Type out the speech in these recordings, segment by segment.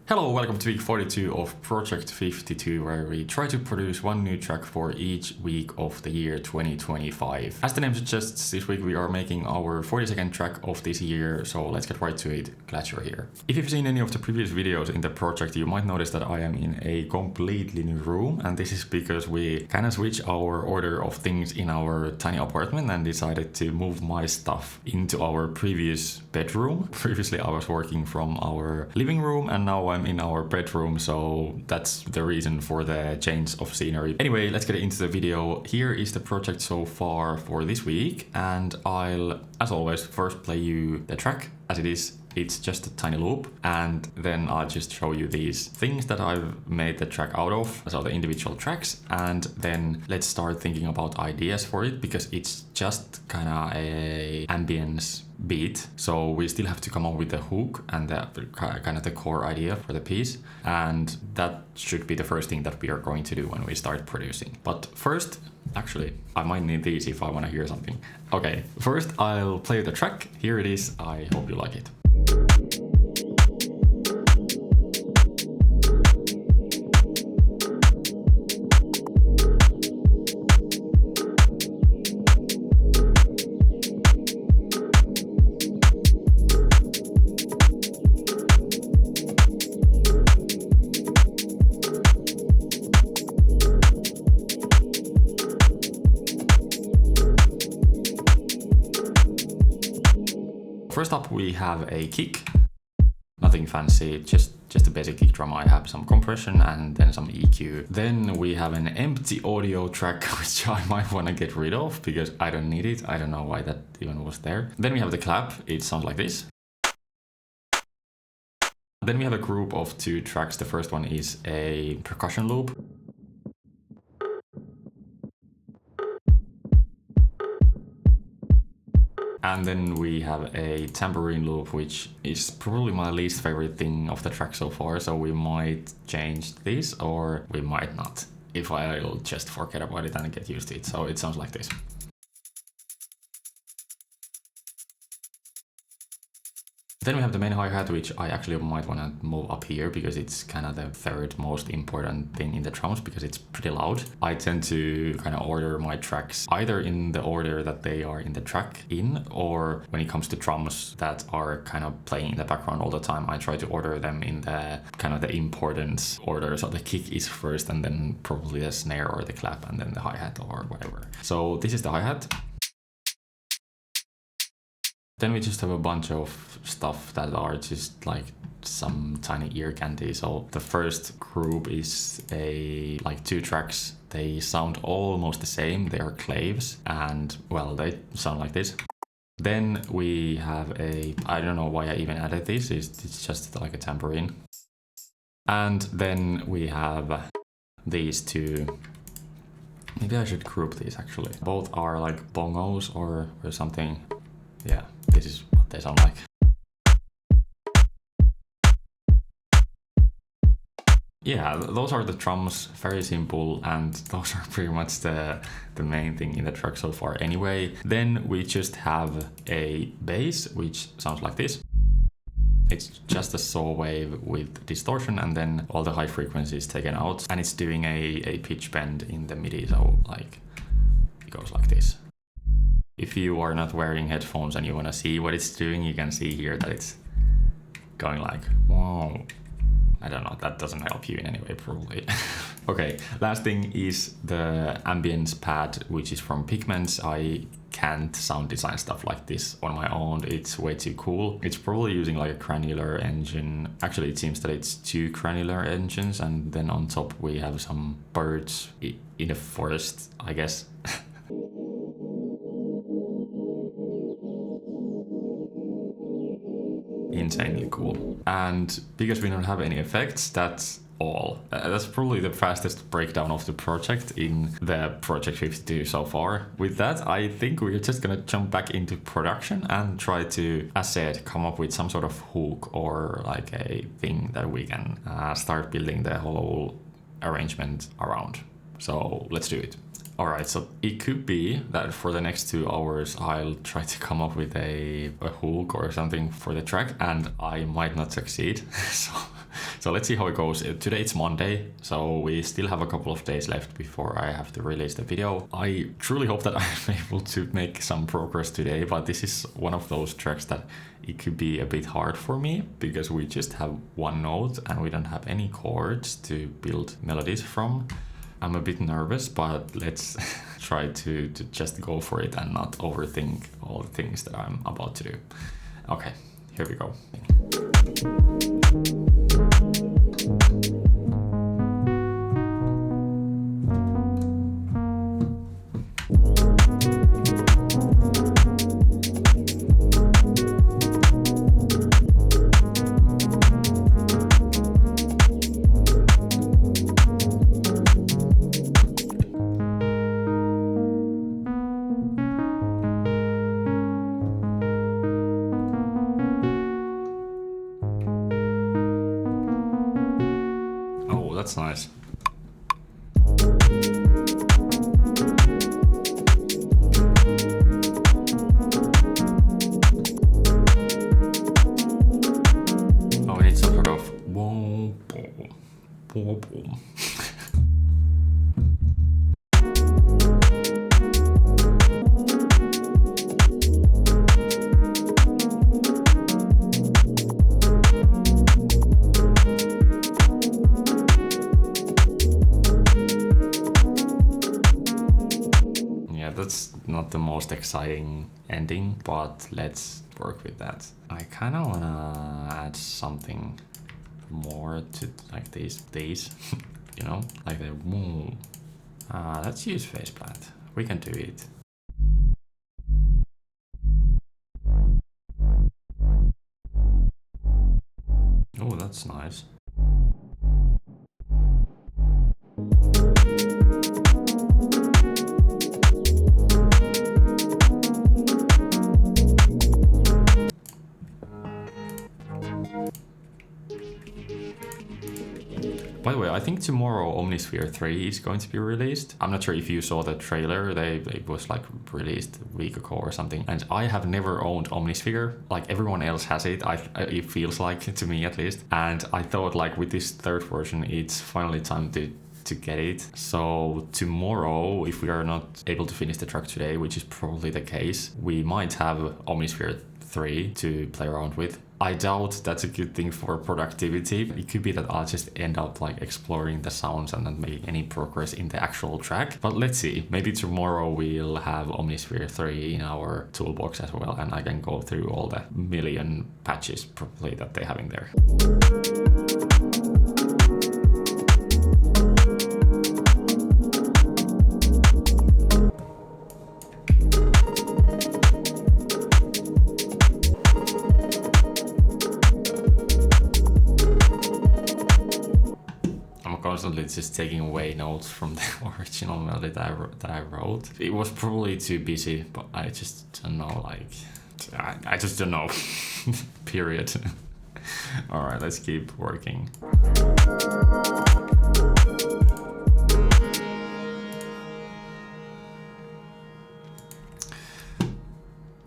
Hello, welcome to week 42 of Project 52, where we try to produce one new track for each week of the year 2025. As the name suggests, this week we are making our 42nd track of this year, so let's get right to it. Glad you're here. If you've seen any of the previous videos in the project, you might notice that I am in a completely new room, and this is because we kind of switched our order of things in our tiny apartment and decided to move my stuff into our previous bedroom. Previously I was working from our living room, and now I'm in our bedroom, so that's the reason for the change of scenery. Anyway, let's get into the video. Here is the project so far for this week, and I'll, as always, first play you the track as it is. It's just a tiny loop, and then I'll just show you these things that I've made the track out of, so the individual tracks, and then let's start thinking about ideas for it, because it's just kind of a ambience beat, so we still have to come up with the hook and the kind of the core idea for the piece, and that should be the first thing that we are going to do when we start producing. But first, actually, I might need these if I want to hear something. Okay, first I'll play the track. Here it is. I hope you like it. First up, we have a kick. Nothing fancy, just a basic kick drum. I have some compression and then some EQ. Then we have an empty audio track, which I might want to get rid of because I don't need it. I don't know why that even was there. Then we have the clap. It sounds like this. Then we have a group of two tracks. The first one is a percussion loop. And then we have a tambourine loop, which is probably my least favorite thing of the track so far, so we might change this or we might not, if I'll just forget about it and get used to it. So it sounds like this. Then we have the main hi-hat, which I actually might want to move up here because it's kind of the third most important thing in the drums because it's pretty loud. I tend to kind of order my tracks either in the order that they are in the track in, or when it comes to drums that are kind of playing in the background all the time, I try to order them in the kind of the importance order. So the kick is first and then probably the snare or the clap and then the hi-hat or whatever. So this is the hi-hat. Then we just have a bunch of stuff that are just like some tiny ear candy. So the first group is like two tracks. They sound almost the same. They are claves and well, they sound like this. Then we have I don't know why I even added this. It's just like a tambourine. And then we have these two. Maybe I should group these actually. Both are like bongos or something. Yeah, this is what they sound like. Yeah, those are the drums, very simple, and those are pretty much the main thing in the track so far anyway. Then we just have a bass, which sounds like this. It's just a saw wave with distortion and then all the high frequencies taken out, and it's doing a pitch bend in the MIDI, so like it goes like this. If you are not wearing headphones and you want to see what it's doing, you can see here that it's going like, whoa. I don't know, that doesn't help you in any way, probably. Okay, last thing is the ambience pad, which is from Pigments. I can't sound design stuff like this on my own. It's way too cool. It's probably using like a granular engine. Actually, it seems that it's two granular engines, and then on top we have some birds in a forest, I guess. Insanely cool. And because we don't have any effects, that's all. That's probably the fastest breakdown of the project in the Project 52 so far. With that, I think we're just gonna jump back into production and try to, as said, come up with some sort of hook or like a thing that we can start building the whole arrangement around. So let's do it. Alright, so it could be that for the next 2 hours I'll try to come up with a hook or something for the track, and I might not succeed. So So let's see how it goes. Today it's Monday, so we still have a couple of days left before I have to release the video. I truly hope that I'm able to make some progress today, but this is one of those tracks that it could be a bit hard for me because we just have one note and we don't have any chords to build melodies from. I'm a bit nervous, but let's try to just go for it and not overthink all the things that I'm about to do. Okay, here we go. That's nice. Oh, we need some sort of boom, boom, boom, boom. That's not the most exciting ending, but let's work with that. I kind of want to add something more to like these, you know, like the boom. Let's use faceplant. We can do it. Oh, that's nice. By the way, I think tomorrow Omnisphere 3 is going to be released. I'm not sure if you saw the trailer. It was like released a week ago or something. And I have never owned Omnisphere. Like everyone else has it. It feels like, to me at least. And I thought like with this third version, it's finally time to get it. So tomorrow, if we are not able to finish the track today, which is probably the case, we might have Omnisphere 3 to play around with. I doubt that's a good thing for productivity. It could be that I'll just end up like exploring the sounds and not make any progress in the actual track. But let's see, maybe tomorrow we'll have Omnisphere 3 in our toolbox as well, and I can go through all the million patches probably that they have in there. Constantly just taking away notes from the original melody that I wrote. It was probably too busy, but I just don't know, like, I just don't know. Period. All right, let's keep working.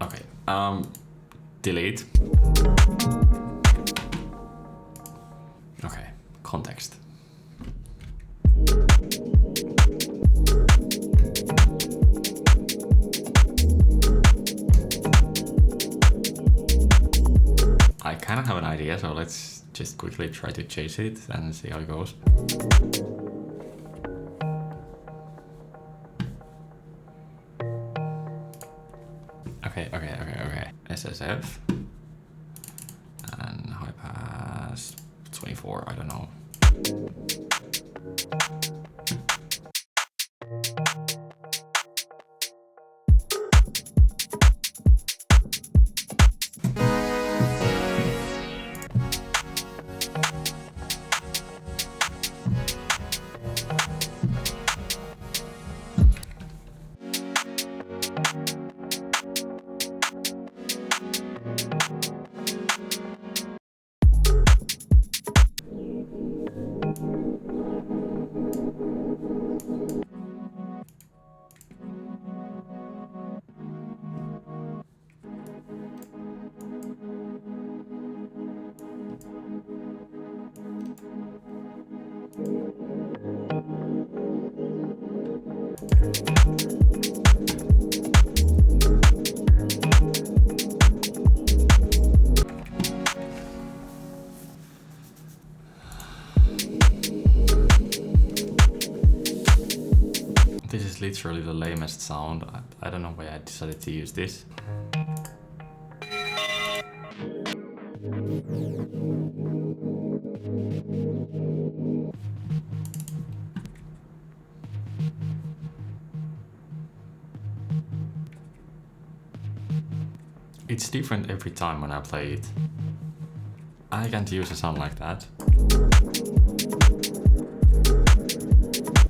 Okay, delete. Okay, context. I kind of have an idea, so let's just quickly try to chase it and see how it goes. Okay. SSF and high pass 24, I don't know. This is literally the lamest sound. I don't know why I decided to use this. It's different every time when I play it. I can't use a sound like that.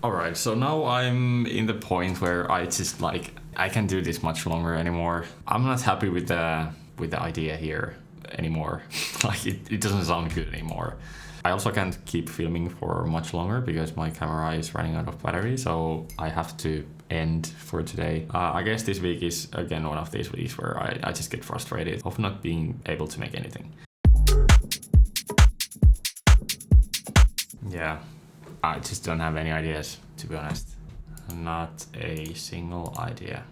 Alright, so now I'm in the point where I just like, I can't do this much longer anymore. I'm not happy with the idea here anymore. Like it doesn't sound good anymore. I also can't keep filming for much longer because my camera is running out of battery, so I have to end for today. I guess this week is again one of these weeks where I just get frustrated of not being able to make anything. Yeah, I just don't have any ideas, to be honest. Not a single idea.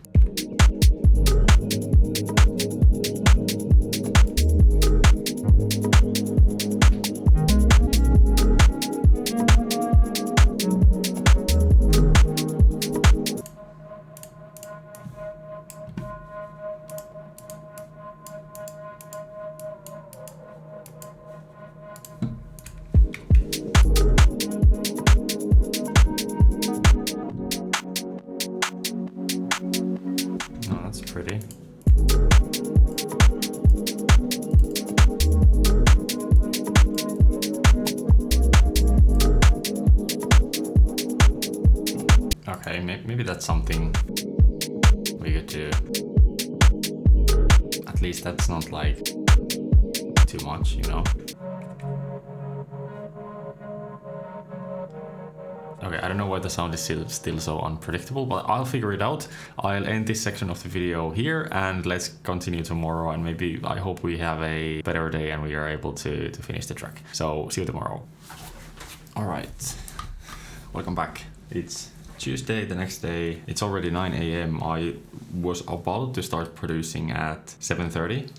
Pretty. Okay, maybe that's something we could do. At least that's not like too much, you know? Okay, I don't know why the sound is still so unpredictable, but I'll figure it out. I'll end this section of the video here and let's continue tomorrow, and maybe I hope we have a better day and we are able to finish the track. So see you tomorrow. All right, welcome back. It's Tuesday, the next day. It's already 9 a.m. I was about to start producing at 7:30,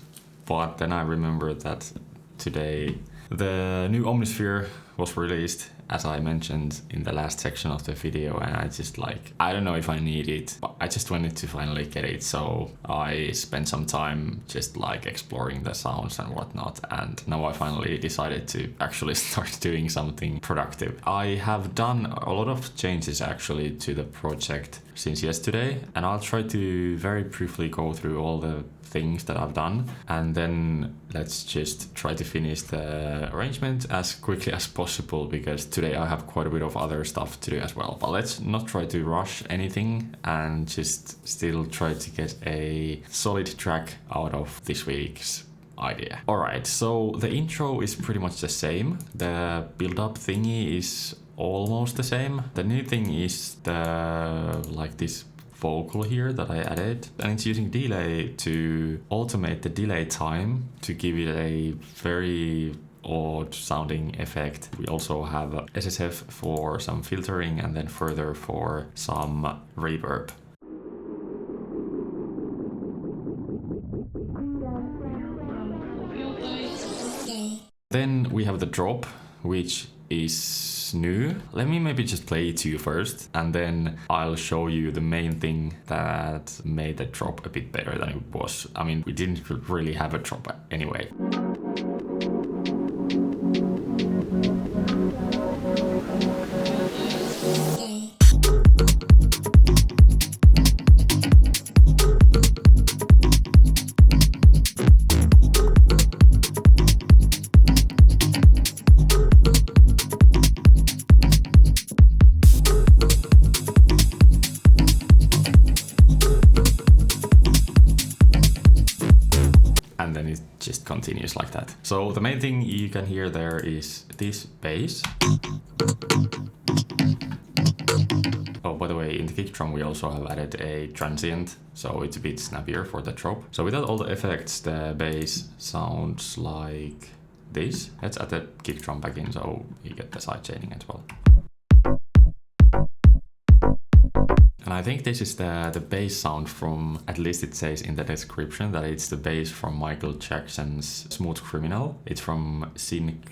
but then I remembered that today the new Omnisphere was released, as I mentioned in the last section of the video, and I just like, I don't know if I need it, but I just wanted to finally get it, so I spent some time just like exploring the sounds and whatnot, and now I finally decided to actually start doing something productive. I have done a lot of changes actually to the project since yesterday, and I'll try to very briefly go through all the things that I've done, and then let's just try to finish the arrangement as quickly as possible, because today I have quite a bit of other stuff to do as well. But let's not try to rush anything and just still try to get a solid track out of this week's idea. Alright, so the intro is pretty much the same. The build-up thingy is almost the same. The new thing is the like this vocal here that I added, and it's using delay to automate the delay time to give it a very odd sounding effect. We also have SSF for some filtering and then further for some reverb. Then we have the drop, which is new. Let me maybe just play it to you first, and then I'll show you the main thing that made the drop a bit better than it was. I mean, we didn't really have a drop anyway. And then it just continues like that. So the main thing you can hear there is this bass. Oh, by the way, in the kick drum we also have added a transient, so it's a bit snappier for the drop. So without all the effects, the bass sounds like this. Let's add the kick drum back in so you get the side chaining as well. And I think this is the bass sound from, at least it says in the description that it's the bass from Michael Jackson's Smooth Criminal. It's from Synclavier.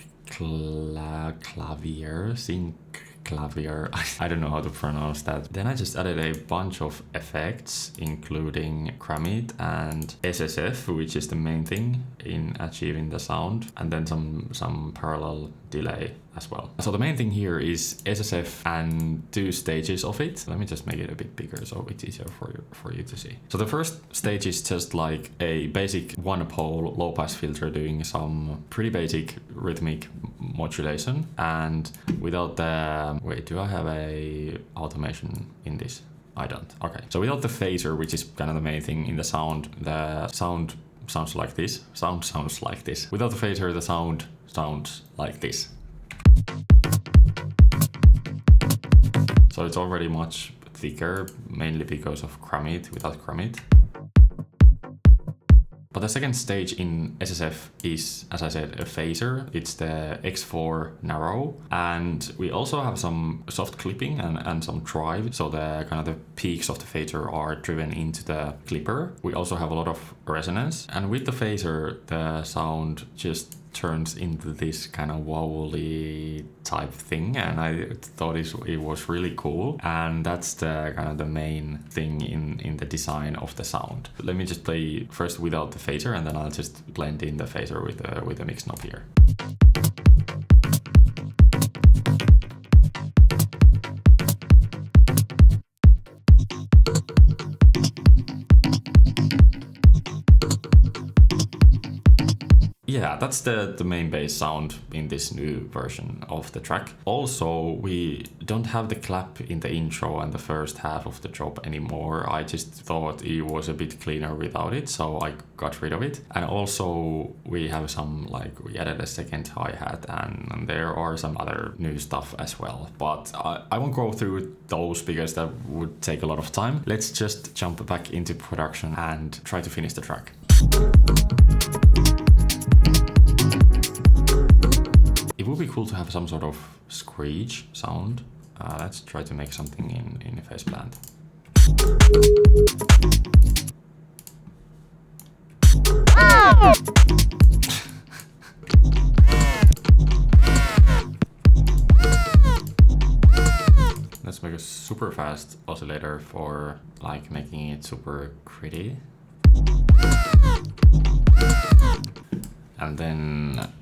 I don't know how to pronounce that. Then I just added a bunch of effects, including Kramit and SSF, which is the main thing in achieving the sound, and then some parallel delay as well. So the main thing here is SSF and 2 stages of it. Let me just make it a bit bigger so it's easier for you to see. So the first stage is just like a basic 1-pole low pass filter doing some pretty basic rhythmic modulation, and without the wait, do I have a automation in this? I don't. Okay, so without the phaser, which is kind of the main thing in the sound sounds like this. Sounds like this. Without the phaser, the sound sounds like this. So it's already much thicker, mainly because of Kramit, without Kramit. But the second stage in SSF is, as I said, a phaser. It's the X4 narrow, and we also have some soft clipping and some drive, so the kind of the peaks of the phaser are driven into the clipper. We also have a lot of resonance, and with the phaser the sound just turns into this kind of wowly type thing, and I thought it was really cool, and that's the kind of the main thing in the design of the sound. Let me just play first without the phaser, and then I'll just blend in the phaser with the mix knob here. Yeah, that's the main bass sound in this new version of the track. Also, we don't have the clap in the intro and the first half of the job anymore. I just thought it was a bit cleaner without it, so I got rid of it. And also we have some, like, we added a second hi-hat, and there are some other new stuff as well. But I won't go through those because that would take a lot of time. Let's just jump back into production and try to finish the track. It would be cool to have some sort of screech sound. Let's try to make something in Faceplant. Let's make a super fast oscillator for like making it super gritty. And then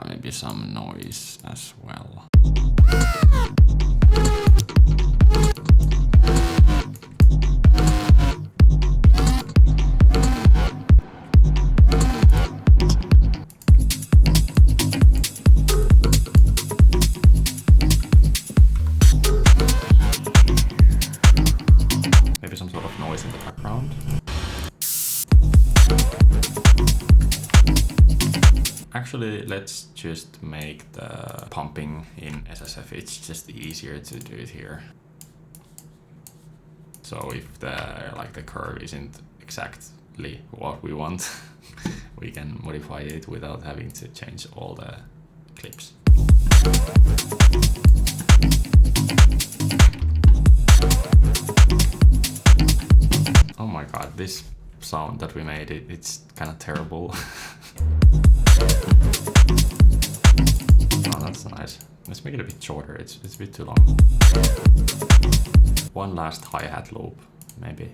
maybe some noise as well. Maybe some sort of noise in the background. Actually, let's just make the pumping in SSF. It's just easier to do it here. So if the curve isn't exactly what we want, we can modify it without having to change all the clips. Oh my god, this sound that we made, it's kind of terrible. Oh, that's nice. Let's make it a bit shorter. It's a bit too long. One last hi-hat loop, maybe.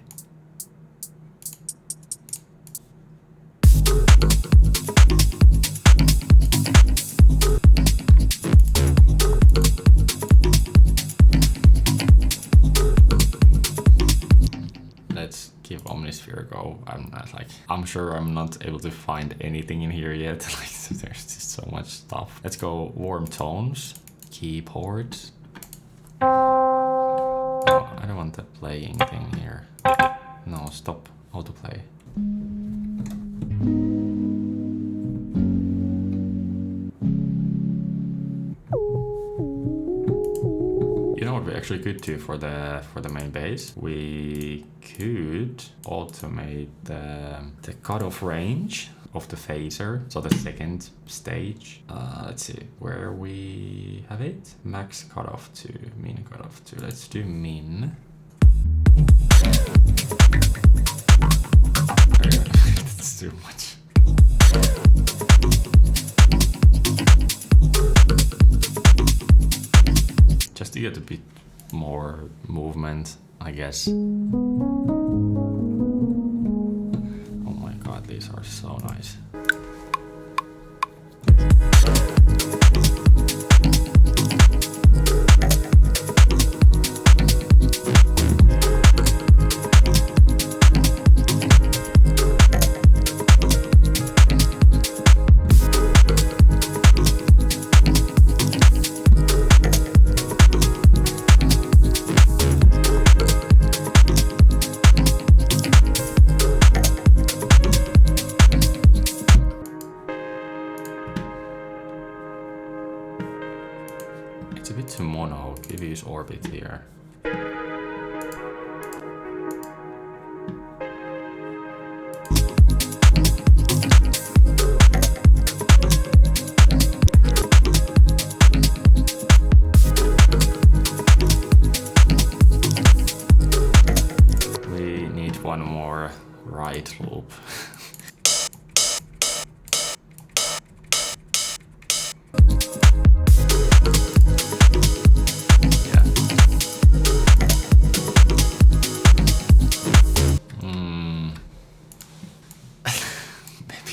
Let's give Omnisphere a go. I'm sure I'm not able to find anything in here yet. There's just so much stuff. Let's go warm tones, keyboard. Oh, I don't want the playing thing here. No, stop autoplay. You know what we actually could do for the main bass? We could automate the cutoff range of the phaser, so the second stage. Let's see where we have it. Max cutoff to min cutoff to. Let's do min. It's too much. Just to get a bit more movement, I guess. Oh my god, these are so nice. It's a bit too mono. Maybe use orbit here. We need one more right loop.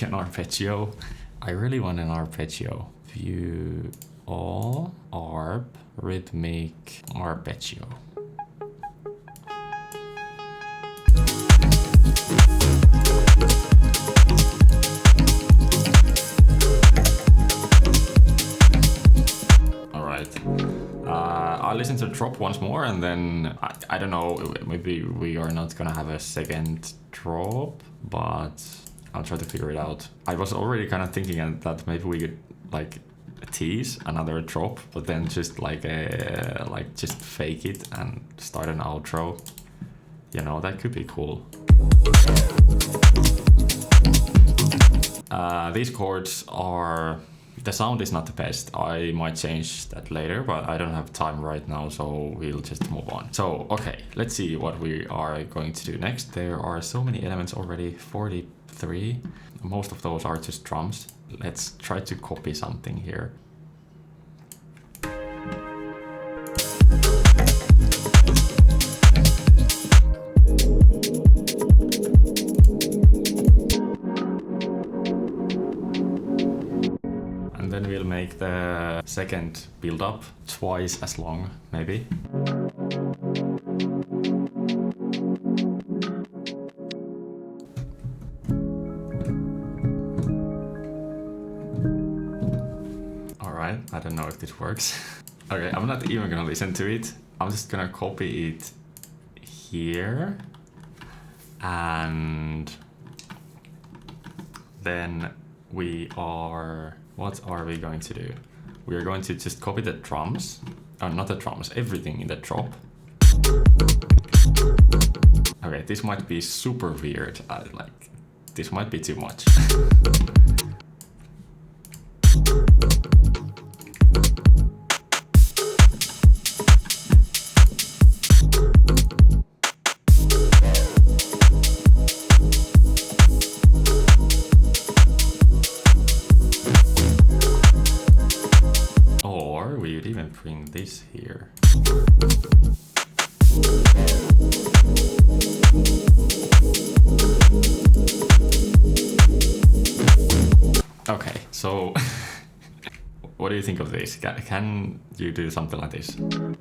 An arpeggio. I really want an arpeggio. View all arp rhythmic arpeggio. All right. I'll listen to the drop once more, and then I don't know. Maybe we are not gonna have a second drop, but I'll try to figure it out. I was already kind of thinking that maybe we could like tease another drop, but then just like just fake it and start an outro. You know, that could be cool. These chords are... The sound is not the best. I might change that later, but I don't have time right now, so we'll just move on. So, okay, let's see what we are going to do next. There are so many elements already, 43. Most of those are just drums. Let's try to copy something here. And then we'll make the second build up twice as long, maybe. Alright, I don't know if this works. Okay, I'm not even gonna listen to it. I'm just gonna copy it here. And then we are... What are we going to do? We are going to just copy the drums. Oh, not the drums, everything in the drop. Okay, this might be super weird. This might be too much. Or we would even bring this here. Okay, so what do you think of this? Can you do something like this? Wait,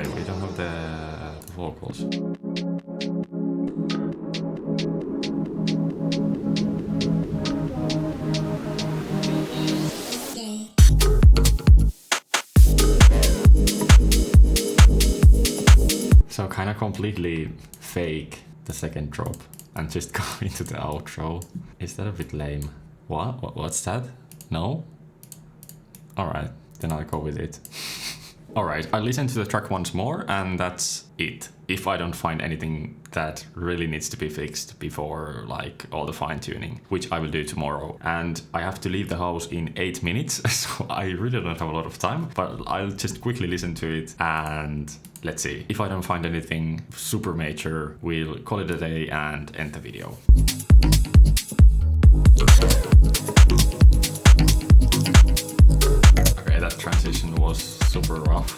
we don't have the vocals. So kind of completely fake the second drop and just go into the outro. Is that a bit lame? What's that? No? Alright, then I'll go with it. Alright, I listened to the track once more and that's it. If I don't find anything that really needs to be fixed before like all the fine tuning, which I will do tomorrow. And I have to leave the house in 8 minutes, so I really don't have a lot of time, but I'll just quickly listen to it and let's see. If I don't find anything super major, we'll call it a day and end the video. Okay, that transition was super rough.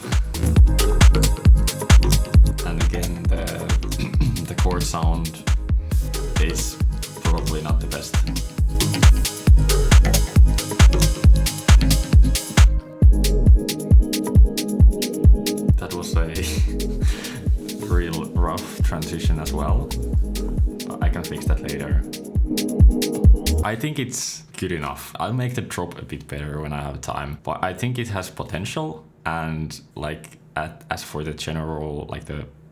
And again, the chord sound is probably not the best. That was a real rough transition as well. I can fix that later. I think it's good enough. I'll make the drop a bit better when I have time, but I think it has potential. And like as for the general, like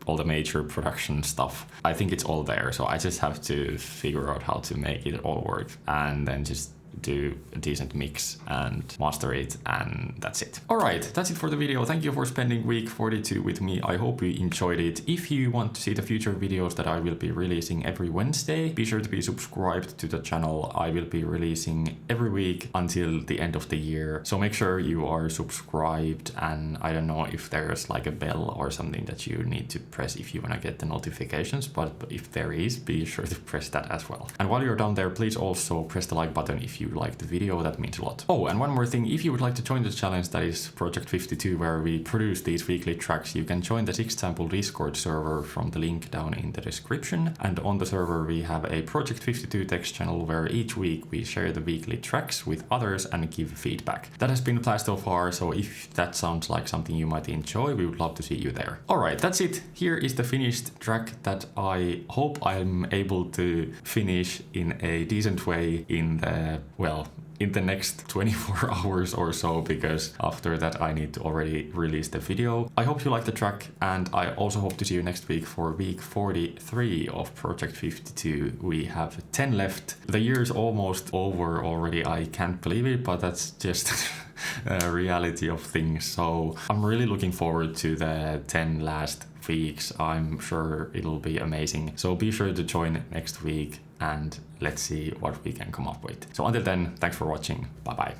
all the major production stuff, I think it's all there. So I just have to figure out how to make it all work and then just do a decent mix and master it, and that's it. Alright, that's it for the video. Thank you for spending week 42 with me. I hope you enjoyed it. If you want to see the future videos that I will be releasing every Wednesday, be sure to be subscribed to the channel. I will be releasing every week until the end of the year, so make sure you are subscribed. And I don't know if there's like a bell or something that you need to press if you want to get the notifications, but if there is, be sure to press that as well. And while you're down there, please also press the like button if you like the video. That means a lot. Oh, and one more thing, if you would like to join the challenge that is Project 52, where we produce these weekly tracks, you can join the Sixsample Discord server from the link down in the description. And on the server we have a Project 52 text channel where each week we share the weekly tracks with others and give feedback. That has been the plan so far, so if that sounds like something you might enjoy, we would love to see you there. Alright, that's it. Here is the finished track that I hope I'm able to finish in a decent way in the next 24 hours or so, because after that I need to already release the video. I hope you like the track, and I also hope to see you next week for week 43 of Project 52. We have 10 left. The year's almost over already. I can't believe it, but that's just reality of things. So I'm really looking forward to the 10 last weeks. I'm sure it'll be amazing. So be sure to join next week and let's see what we can come up with. So until then, thanks for watching. Bye bye.